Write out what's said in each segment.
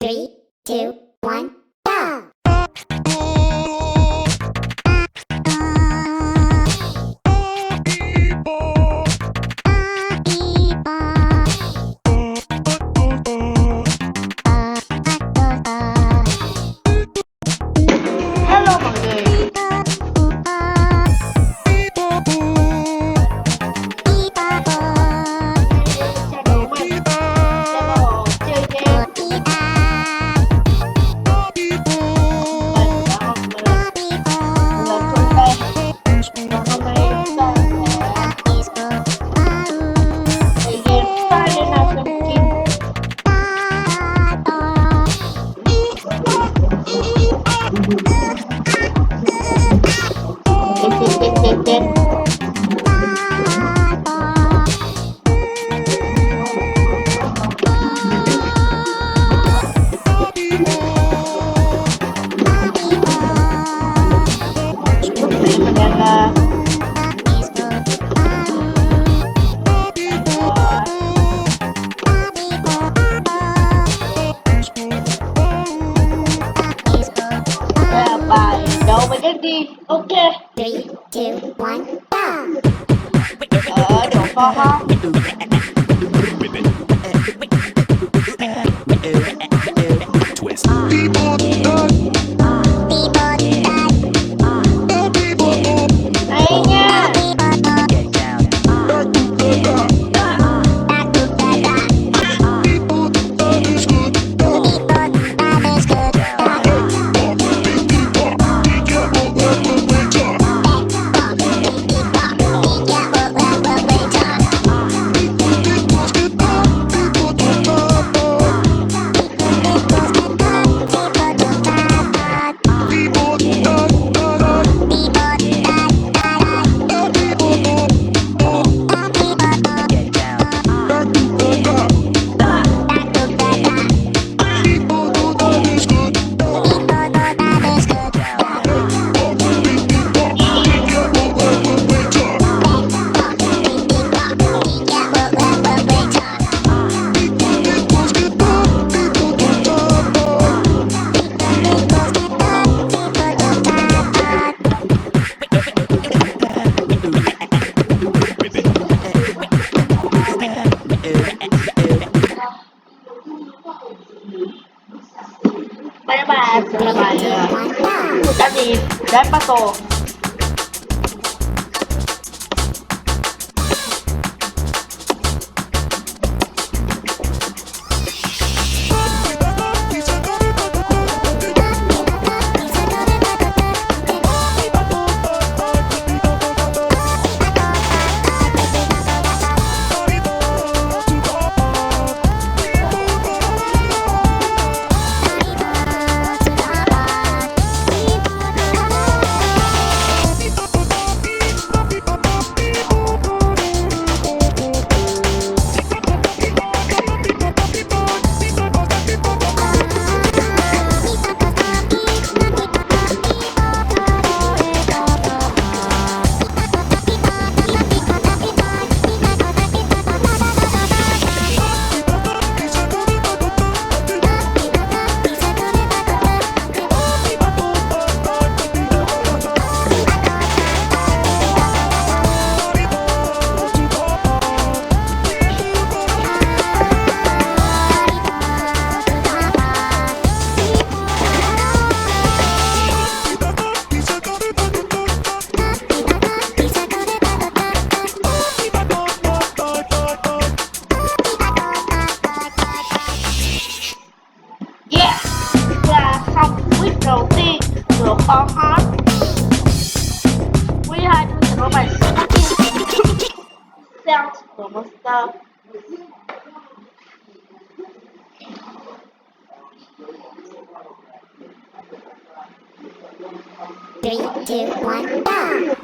3, 2, 1, go! Hello mọi người. Chào đón mình. Chào chơi game. Mình đã học mình là Phương đây. Và hôm nay chúng ta sẽ chơi game Friday Night Funkin. Tên. Mình đang bài đầu với cách đi. Ok. 3, 2, 1, go! Ở độ co ho. Đây nha. Bài bài là bài cái gì? Rap battle. Đầu tiên của kho hot. Quý 2 sẽ có bài Sound của Monster. Three, two, one, go!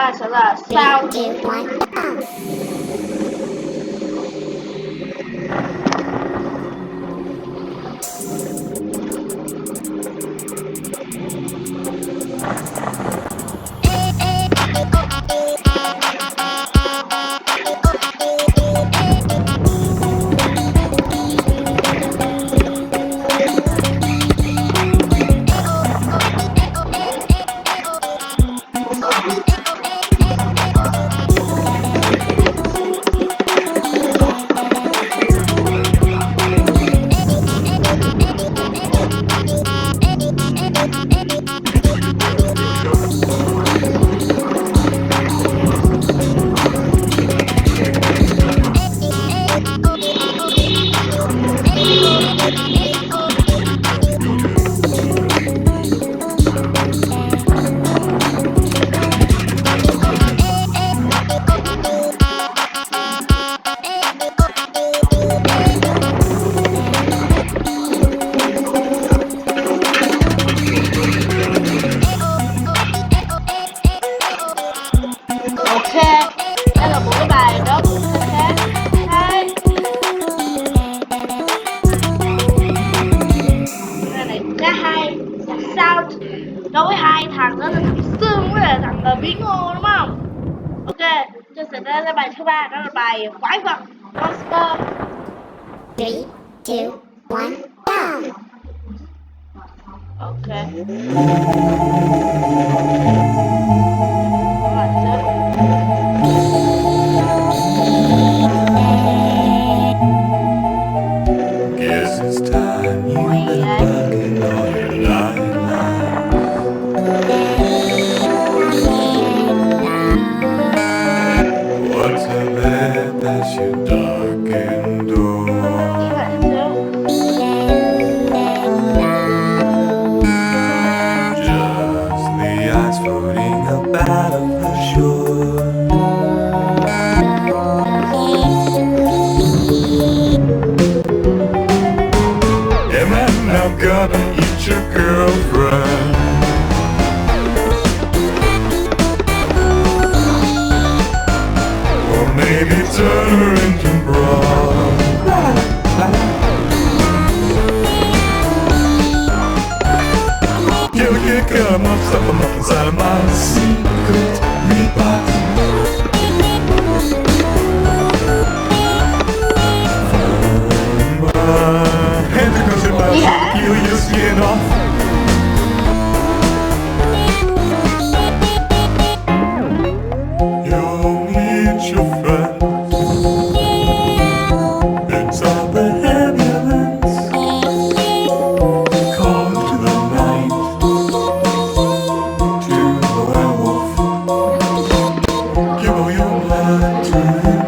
ta sẽ là Three, sound. two, one, go. Ok, đây là một cái bài rất khá hay. Bài này khá hay, sound. Đối với hai thằng đó là thằng Sương với lại thằng Bí Ngô đúng không? Ok, tôi sẽ đến bài thứ ba, đó là bài quái vật Monster. Three, two, one, go. Ok. Rồi, chết. Guess it's time you've Quỷ been vậy? bugging all your life. What's a bed that's your darkened door? Nghĩ vậy chứ. Just the ice floating about of the shore. Am I now gonna eat your girlfriend? Or maybe turn her into broth? Kill a kid, cut him up, stuff him up inside of my secret meat box. Hand to goes in my Yeah. peel your skin off. You'll meet your friends. It's all the ambulance. Call to the night. To the werewolf. Give all your blood to him.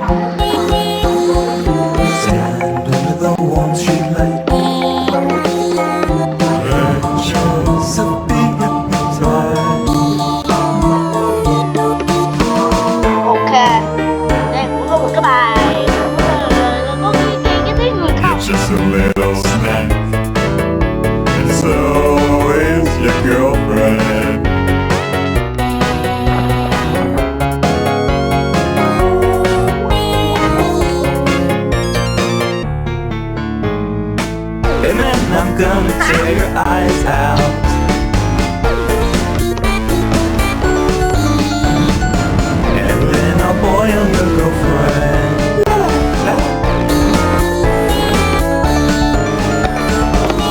Stand under the warm street light. Let yourself be hypnotized. Ok, đây cũng có một cái bài có cái tiếng người khóc. It's just a little snack. And so is your girlfriend. And then I'm gonna tear your eyes out. And then I'll boil your girlfriend.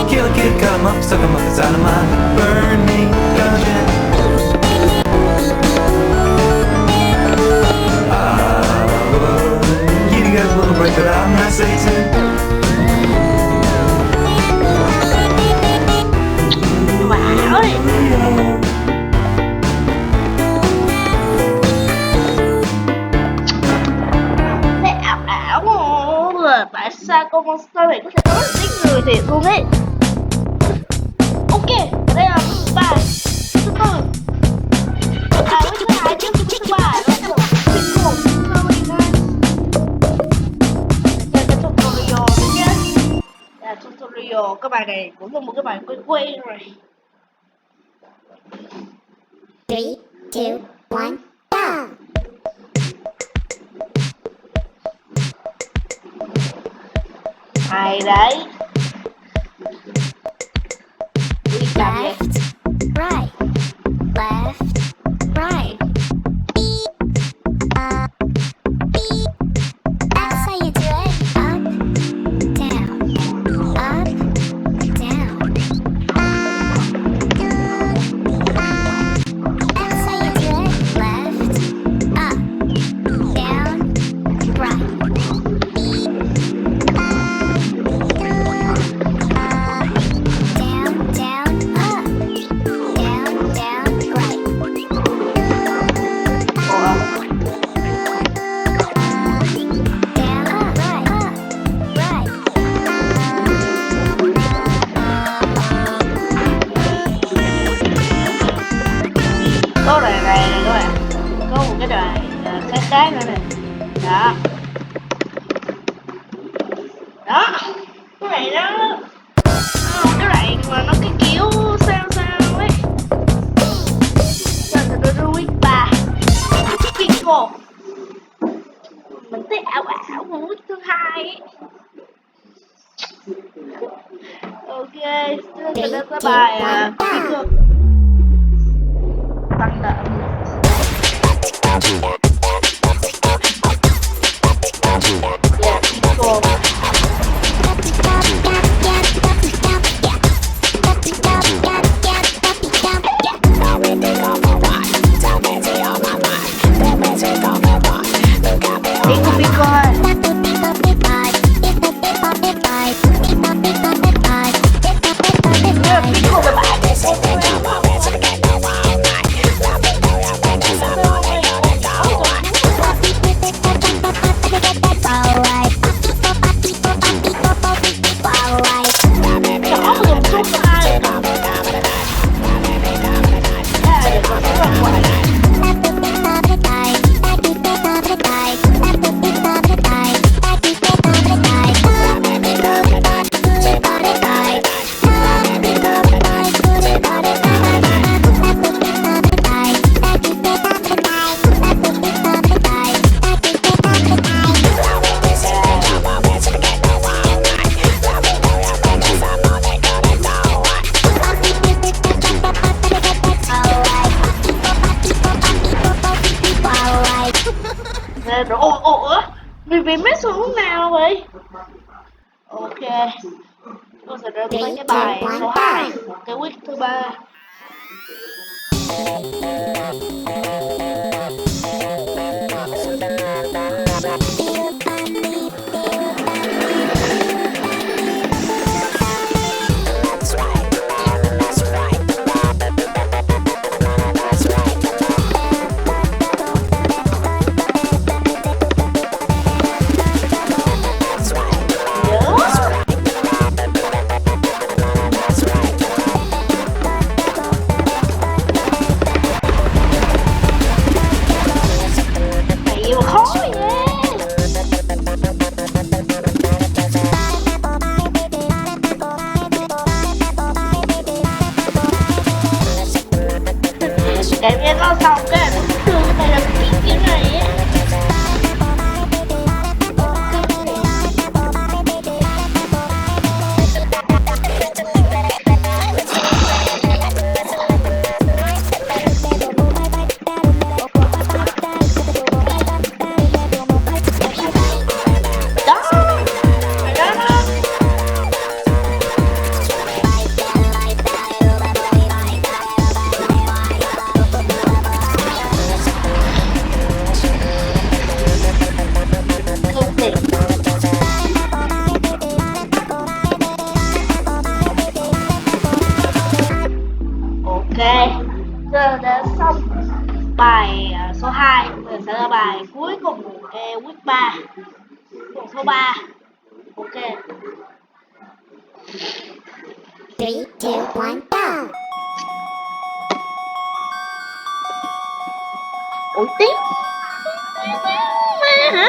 Kill a kid, cut him up, suck him up inside of my burning dungeon. Give you guys a little break, but I'm not Satan. Wow ơi. Thế ảo ảo mà tại sao con Monster này có thể nói tiếng người thiệt luôn ấy. Ok, và đây là bài thứ tư. Với thứ hai trước thứ ba đó là tutorial nữa nhé. Là tutorial, cái bài này cũng là một cái bài quen rồi. Three, two, one, go. Hay đấy. Làm gì? Left, right, left, right. That's how you do it. Up, down, up, down. That's how you do it. Left, up, down, right. Down, down, up. Down, down, right. Ủa? Down, up, right, right. Có đoạn này nè các bạn, có một cái đoạn khác nữa nè. Đó. Đó. Cái này đó. Cái đoạn mà nó cái kiểu sao sao ấy. Rồi thì tôi quyết ba. Pickle. Mình thấy ảo ảo của quyết thứ hai ấy. Ok, chúng ta sẽ bài Pickle. Tăng đậm. Yeah, Pickle. Rồi, ủa, vì mét xuống lúc nào vậy? Ok, tôi sẽ đến với cái bài số 2, cái week thứ 3. Cảm giác nó xong cái nó thương này là cái kiểu này á. Giờ đã xong bài số 2, giờ sẽ là bài cuối cùng của cái week 3, của số 3. Ok. 3, 2, 1, go! Ủa tiếng ma hả?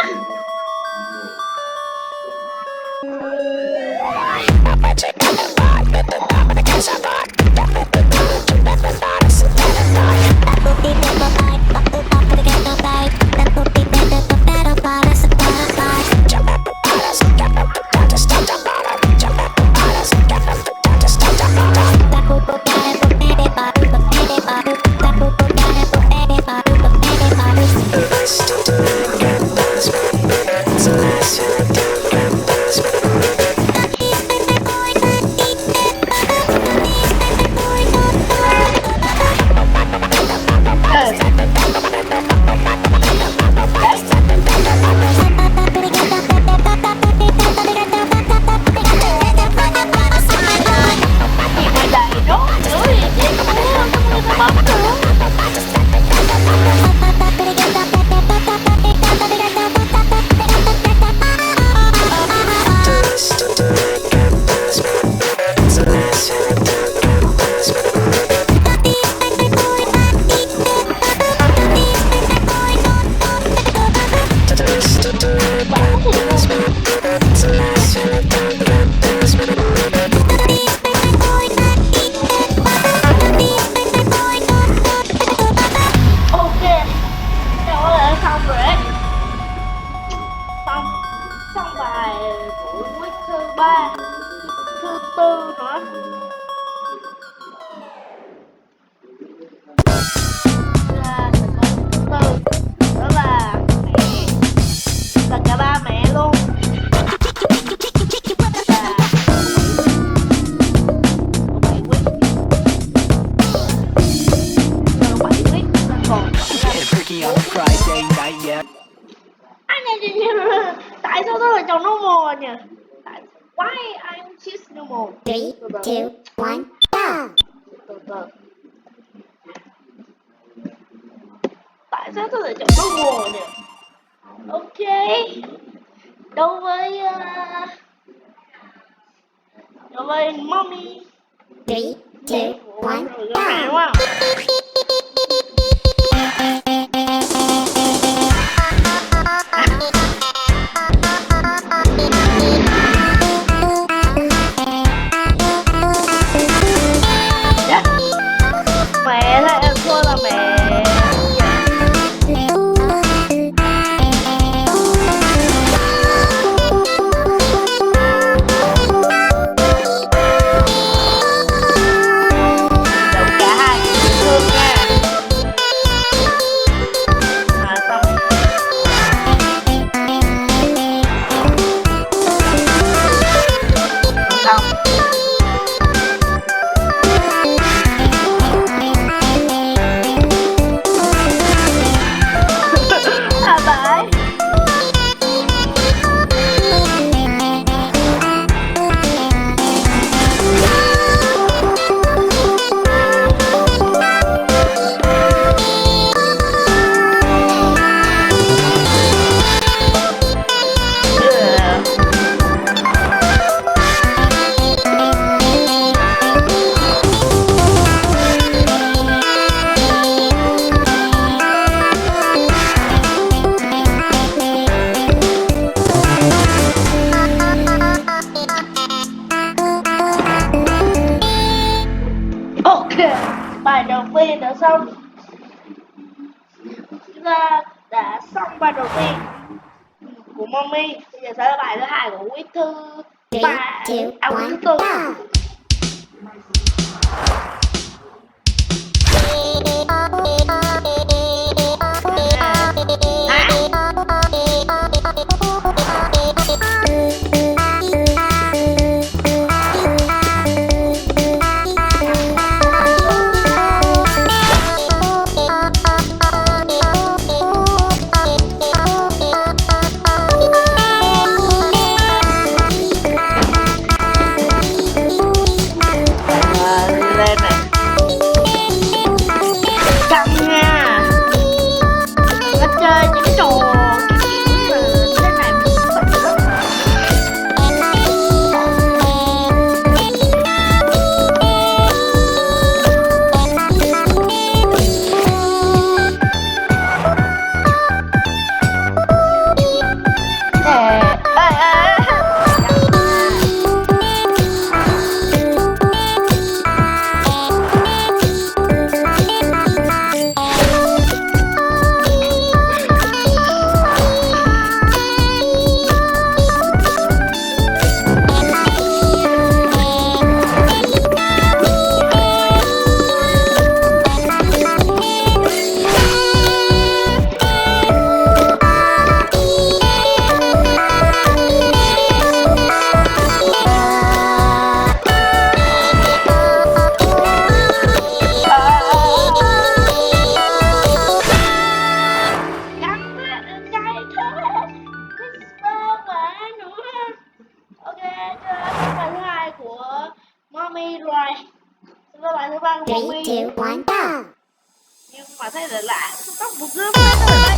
nữa. Là thứ tư đó là mẹ, là cả ba mẹ luôn. Tại sao tôi lại chọn normal nhỉ? Why I choose normal? 3, 2, 1, go! Từ từ. Tại sao tôi lại chọn normal nhỉ? Ok. Đối với mommy. 3, 2, 1, Rồi go! mẹ đúng không? Mẹ là em thua là mẹ. Đậu cả hai thương nha. Xong. Xong. À bye. Ok, bài đầu tiên đã xong. Chúng ta đã xong bài đầu tiên của mommy. Bây giờ sẽ là bài thứ hai của week thứ 3, ba, 2, week thứ 1, tư. go! Lên này. Căng nha. Nó chơi những cái trò kiểu thế này mình sợ lắm. Ok, cho bài thứ hai của mommy rồi. Xin lỗi bài thứ ba của 3, mommy. 2, 1, go! Nhưng mà thấy là lạ, tóc buộc gớm quá rồi đây.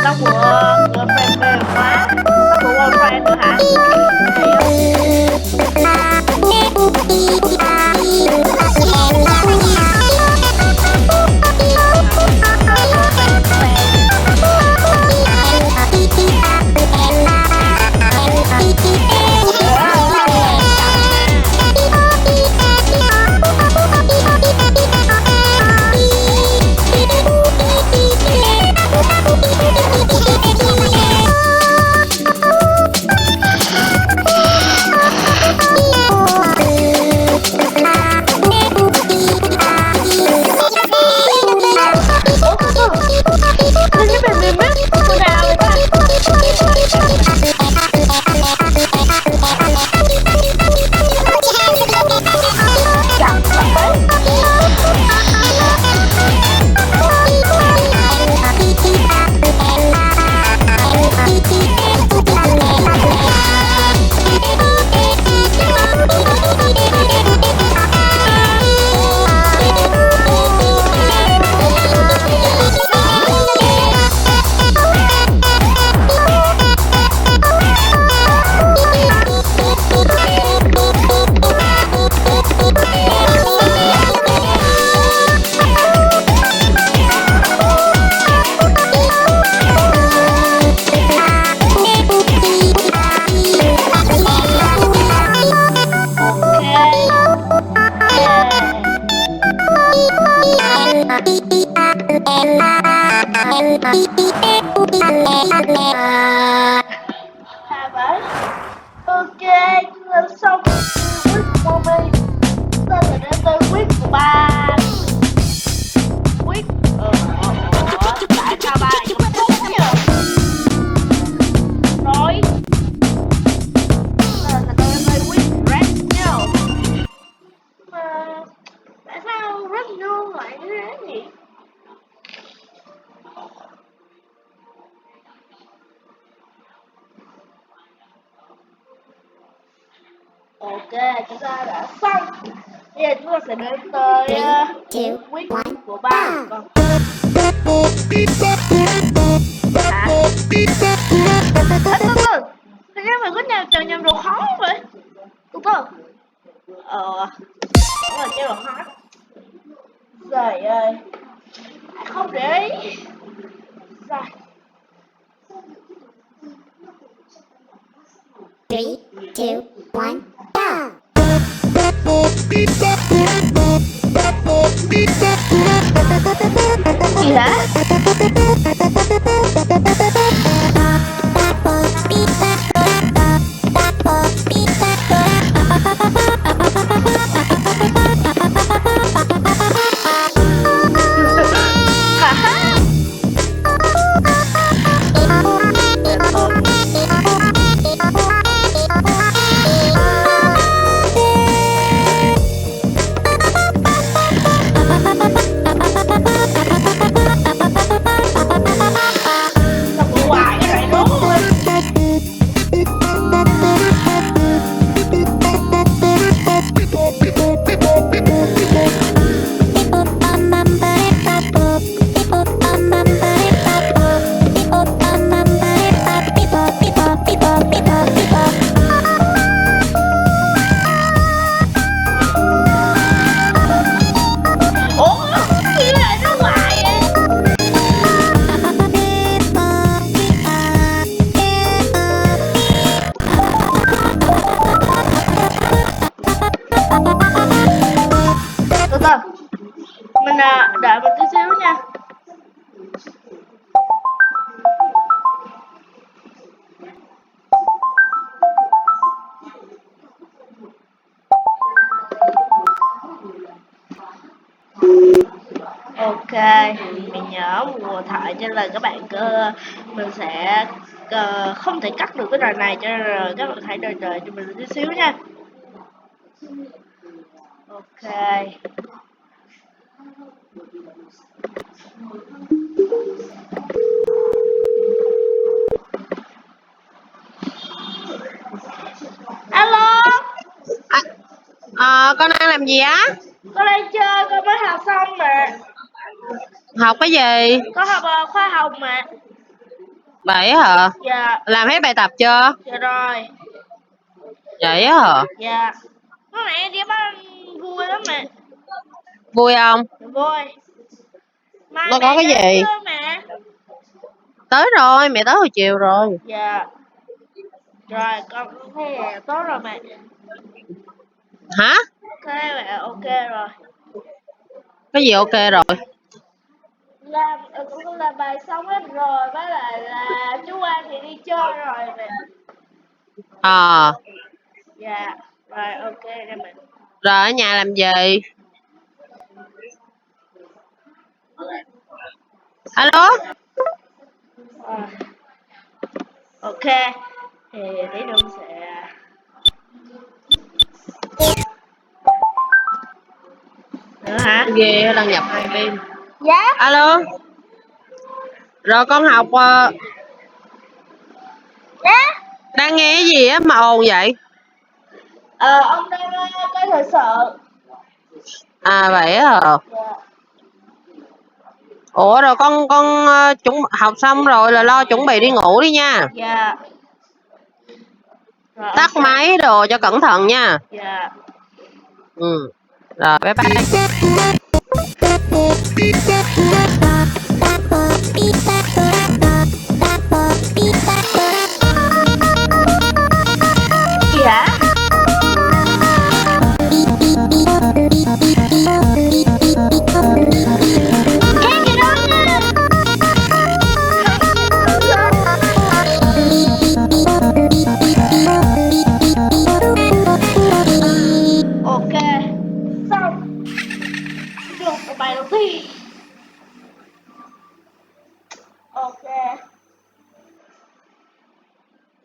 Tóc của girlfriend mềm quá. Tóc của boyfriend nữa hả? Hai bảy. Ok, chúng ta xong quyết của Bobby. Chúng ta sẽ đến tới quyết của ba. Quyết tại sao ba lại không tốt nhỉ? Rồi chúng ta sẽ tới với quyết red nhá. Mà tại sao red no lại như thế nhỉ? Ok, chúng ta đã xong. Bây giờ chúng ta sẽ đến tới quyết của ba. Còn hả? Thế nhưng mà có nhà chọn nhầm đồ khó không vậy? Từ từ. Đúng rồi, cái đồ khó. Trời ơi. Không để ý. Rồi. 3, 2, 1, go! Gì hả? Mình đợi một tí xíu nha. Ok, mình nhớ mùa thoại cho nên là các bạn mình sẽ không thể cắt được cái đoạn này cho nên là các bạn hãy đợi cho mình tí xíu nha. Ok. Alo. Con đang làm gì á? Con đang chơi, con mới học xong mà. Học cái gì? Con học khoa học mà. Vậy hả? Dạ. Làm hết bài tập chưa? Dạ rồi. Vậy hả? Dạ. Lúc nãy đi bắt vui lắm mà. Vui không? Vui. Mai Nó có cái gì? chưa mà. Tới rồi, mẹ tới hồi chiều rồi. Dạ. Rồi, con thấy là tốt rồi mà. Hả? Thế là ok rồi. Cái gì ok rồi? Cũng làm bài xong hết rồi, với lại là chú An thì đi chơi rồi mà. Dạ. Rồi ok nha mình. Rồi ở nhà làm gì? Alo? Ok. Thì tí nữa sẽ nữa hả? Ghê, đăng nhập hai bên. Dạ. Alo? Rồi con học Dạ. đang nghe cái gì á mà ồn vậy? Ông đang cái thời sự. À vậy hả? Dạ. Ủa rồi con học xong rồi là lo chuẩn bị đi ngủ đi nha. Dạ. Rồi, Tắt ok. máy đồ cho cẩn thận nha. Dạ. Ừ. Rồi bye bye. Gì hả? Cái gì đó nha. Ok.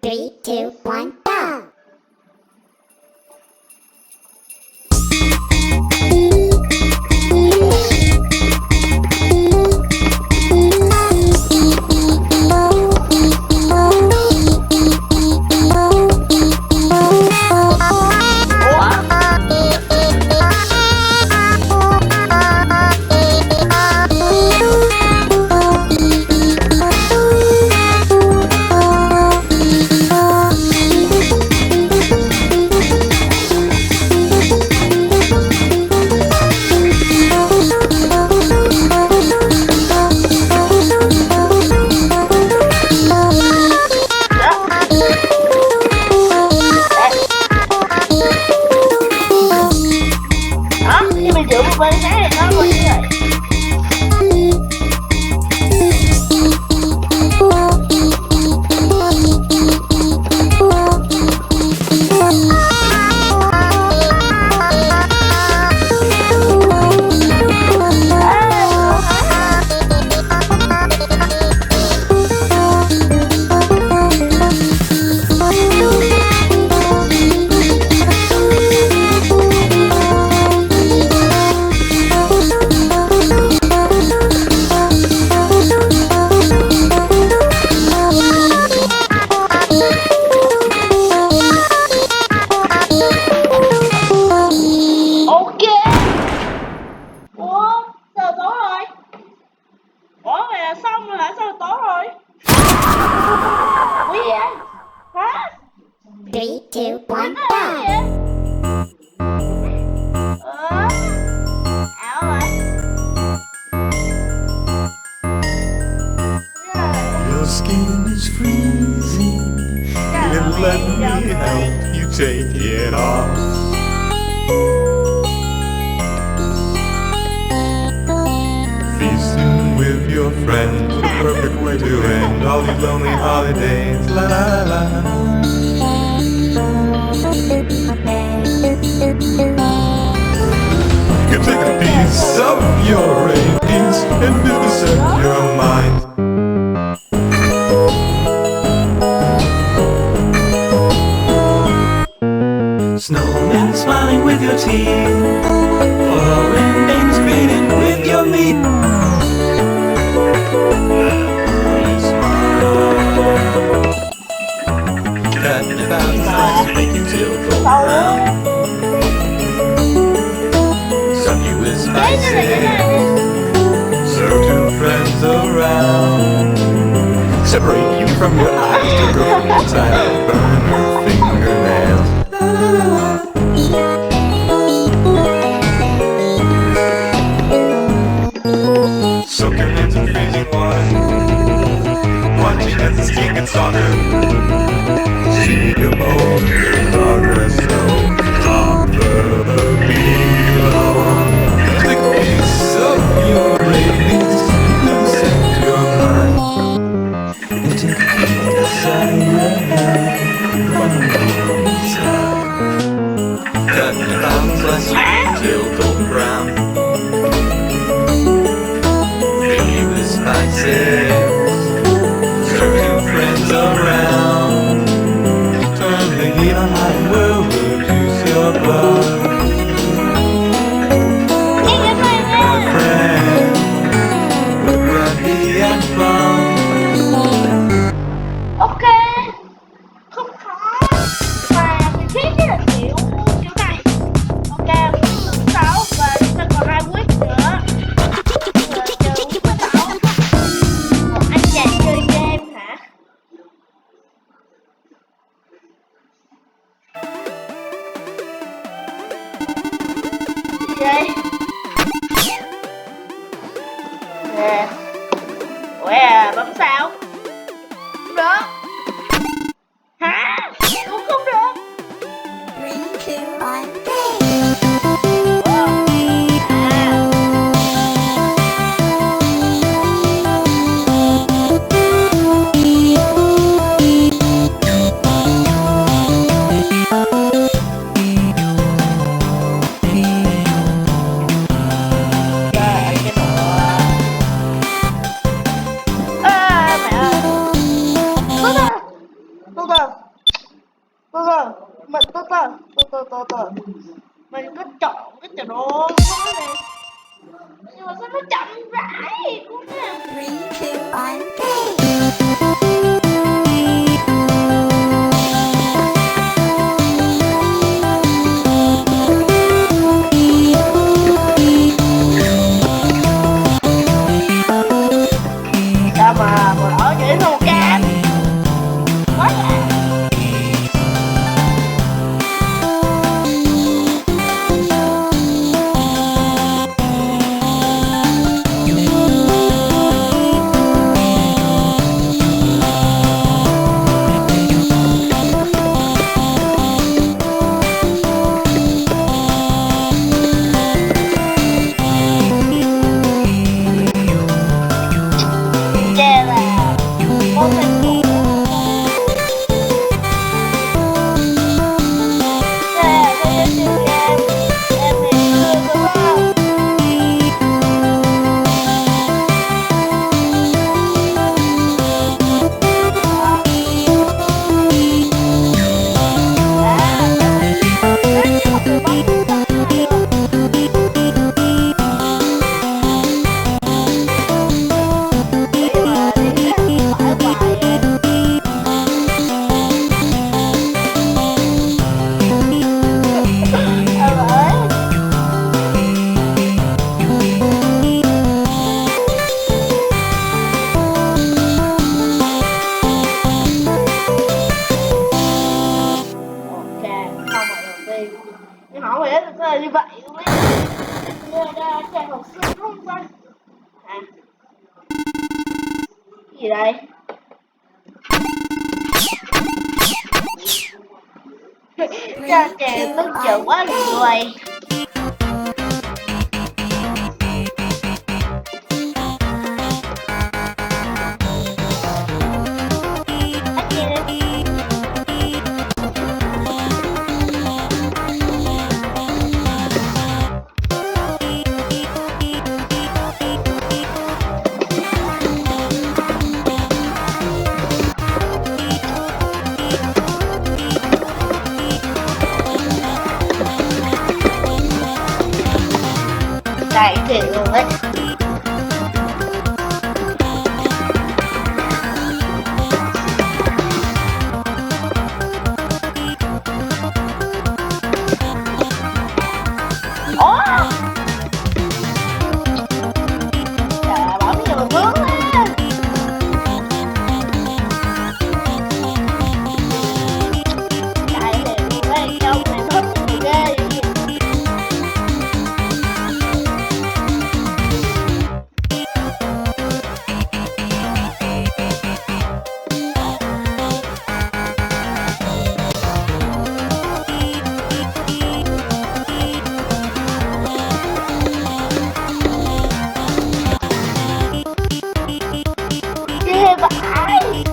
3, 2, 1, go! Đó, khi mình giữ một bên cái thì nó vẫn như vậy. Ok. Ủa, giờ tối rồi. Ủa, vậy là xong rồi hả? Sao là tối rồi? Ủa gì vậy? Hả? 3, 2, 1, Cái go! gì vậy? Ảo vậy? Your skin is freezing. And let me help you take it off. Feasting with your friends, the perfect way to end all these lonely holidays. La la la la. You can take a piece of your rabies and vivisect your mind. Snowmen smiling with your teeth, foreign names greeting with your meat. Cutting about size, make you till go round. Some you with spices, serve two friends around. Separate you from your eyes to grow inside, burn your fingernails. Soak your hands in freezing water, watching as the skin gets softer. See your bones, your progress slow. Top the below. Take a piece of your rabies, loosen your mind. And take a peek inside your head, from the inside. Cutting the bounds last week till golden brown. Fill you with spices, serve two friends around. Turn the heat on high and we'll reduce your blood. Friend, with brandy and rum. Ok. Không khó. Mà mình thích nhất là kiểu này. Ok, thứ 6 và chúng ta còn 2 week nữa. Rồi chờ week thứ 6. Một anh chàng chơi game hả? Gì vậy? Nè. Ủa à, bấm sao? Không được. Hả? Cũng không được. 3, 2, 1, go! À. từ mình cứ chọn cái từ đồ của nó này, nhưng mà sao nó chậm rãi quá nè. 3, 2, 1, play. Sao mà lỡ vậy thôi cam quá à. Chè là món ăn của chè đây là chữ em thì chưa đúng không? Nhưng hỏi về sao là như vậy luôn ấy. Ra chàng học sinh đúng không ta? À. Cái gì đây? Cha chàng tức giận quá rồi. Đại thiệt luôn ấy. Ủa? Trời bảo bây giờ mình vướng á. Đại thiệt luôn ấy, trong này thích gì ghê vậy? Ghê vãi.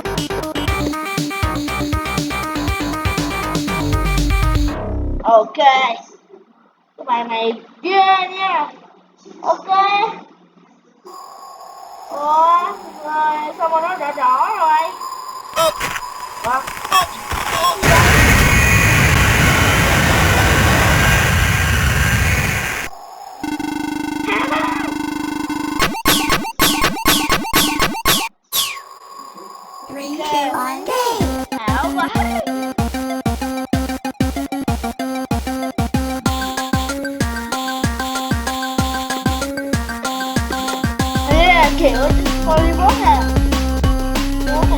Ok, cái bài này ghê nha. Ok. Ủa, rồi sao mà nó đỏ đỏ rồi? Ủa? Three, two, one, play. Ảo quá. Ê, kiểu Hollywood nè. Đúng nè.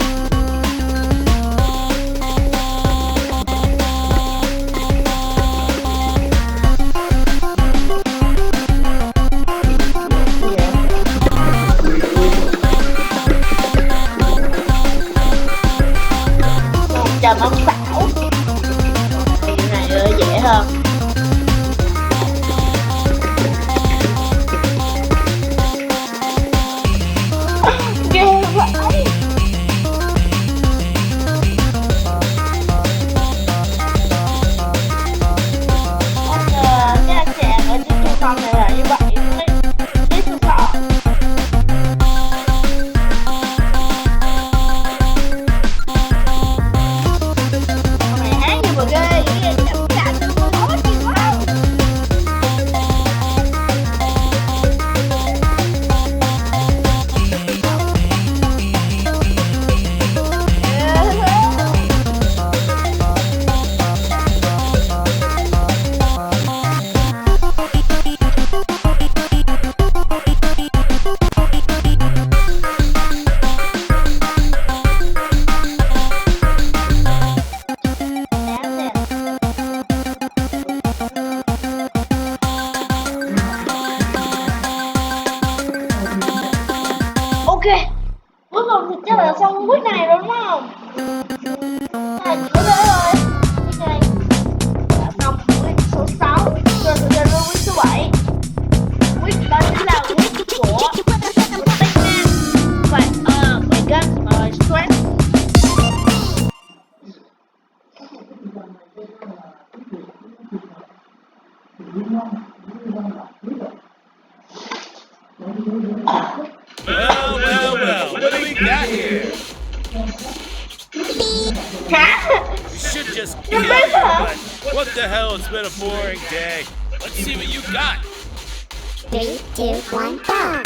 Chào mong Bảo. Cái này dễ hơn. Ghê vậy. Cái anh chàng ở trên trung tâm này là như vậy luôn ấy. Biết tôi sợ. Mày hát như mà ghê, chậm chạp Cuối cùng thì chắc là xong quiz này rồi đúng không? Này có thế rồi. Quiz này đã xong quiz số 6. Rồi thời gian quiz số 7. Quiz đó chính là quiz của Funkin và Funkin Stress. Well, what do we got here? Hả? We should just kill you, but what the hell, it's been a boring day. Let's see what you got. 3, 2, 1, go!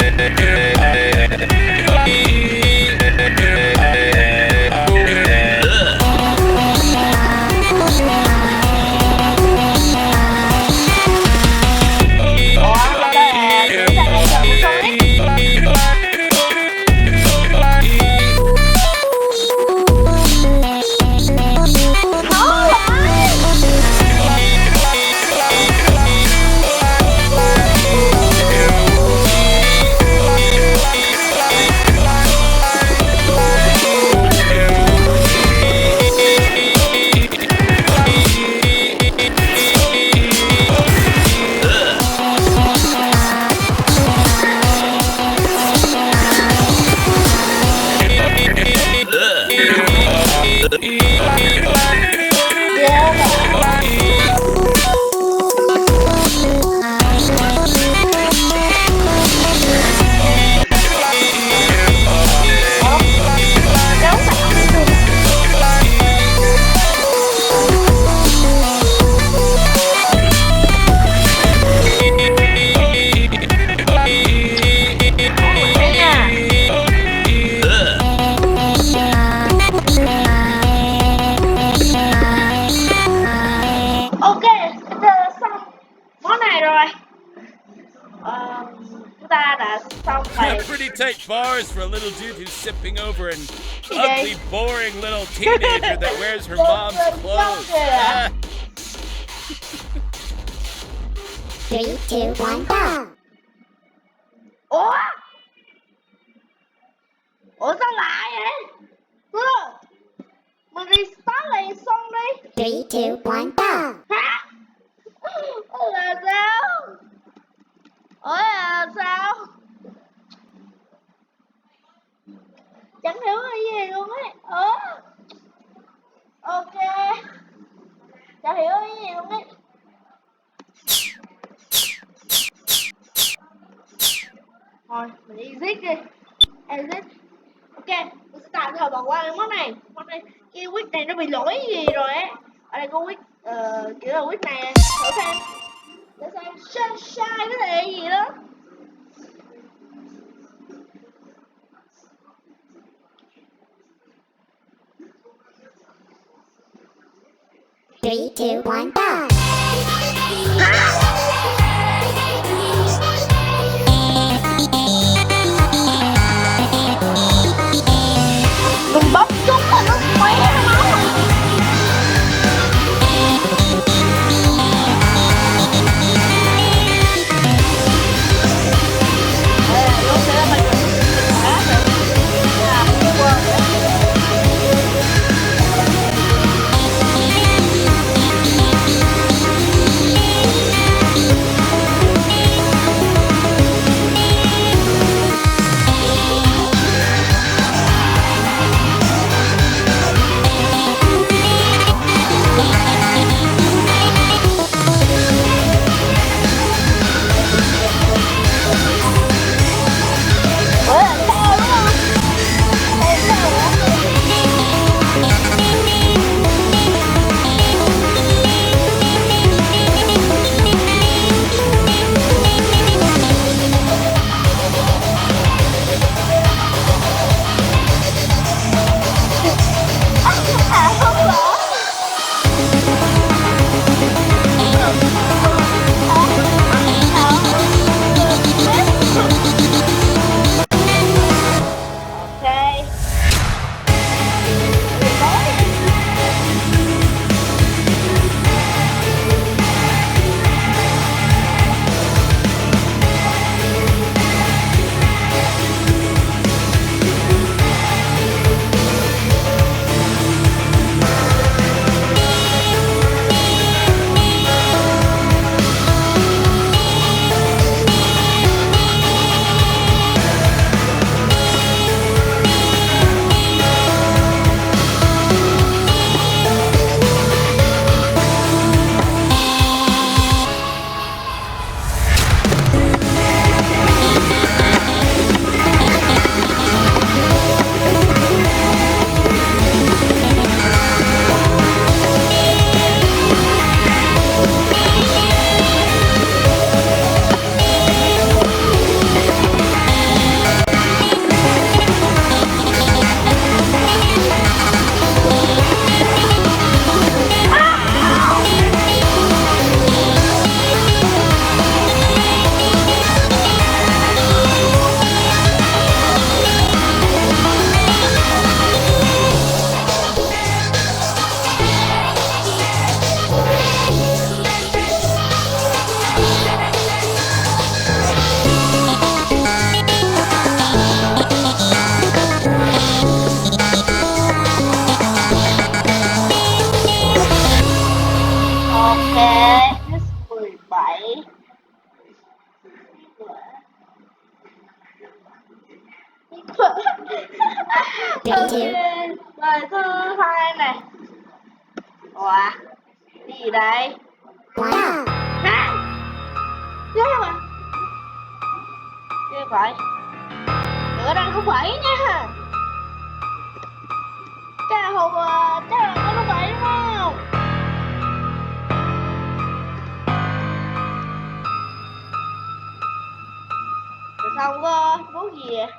Chúng ta đã xong bài Pretty tight bars for a little dude who's sipping over an ugly, boring little teenager that wears her mom's clothes. 3, 2, 1, go! Ủa? Ủa sao lạ vậy? Mình restart lại xong đi. 3, 2, 1, go! Hả? Là sao? Ủa là sao? Chẳng hiểu cái gì luôn ấy. Ok. Chẳng hiểu cái gì luôn ấy. Thôi, mình exit đi. Exit. Ok, mình sẽ tạm thời bỏ qua cái món này. Cái quiz này nó bị lỗi gì rồi ấy. Ở đây có quiz, kiểu là quiz này thử xem. Để xem sai cái gì đó. Three, two, one, go! Đừng bóp chúng mà nó khỏe lắm. Nó sẽ là Ready Ok, lời thứ hai này. Ủa, cái gì đây? Wow. Hả? Ghê mà. Ghê vậy. Bữa đang không phải nha. Cha Hùng chắc là có không phải đúng không? Rồi xong có bút gì vậy?